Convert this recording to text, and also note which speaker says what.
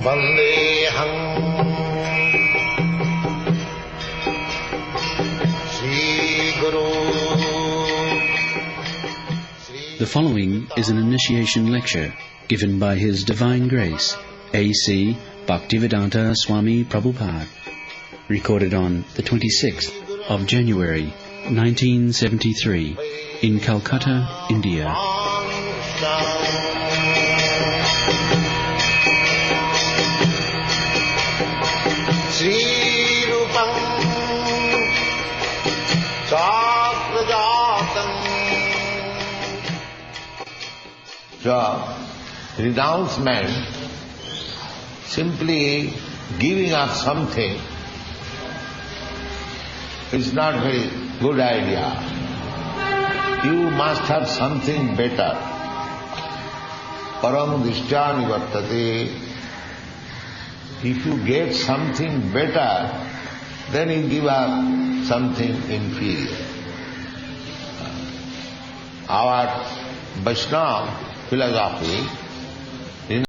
Speaker 1: Vandeham Sri Guru.
Speaker 2: The following is an initiation lecture given by His Divine Grace, A.C. Bhaktivedanta Swami Prabhupada, recorded on the 26th of January 1973 in Calcutta, India.
Speaker 1: Sri Rupam Saprajatam. So, renouncement, simply giving up something, is not a very good idea. You must have something better. Param drishtya nivartate. If you get something better, then you give up something inferior. Our Vaishnava philosophy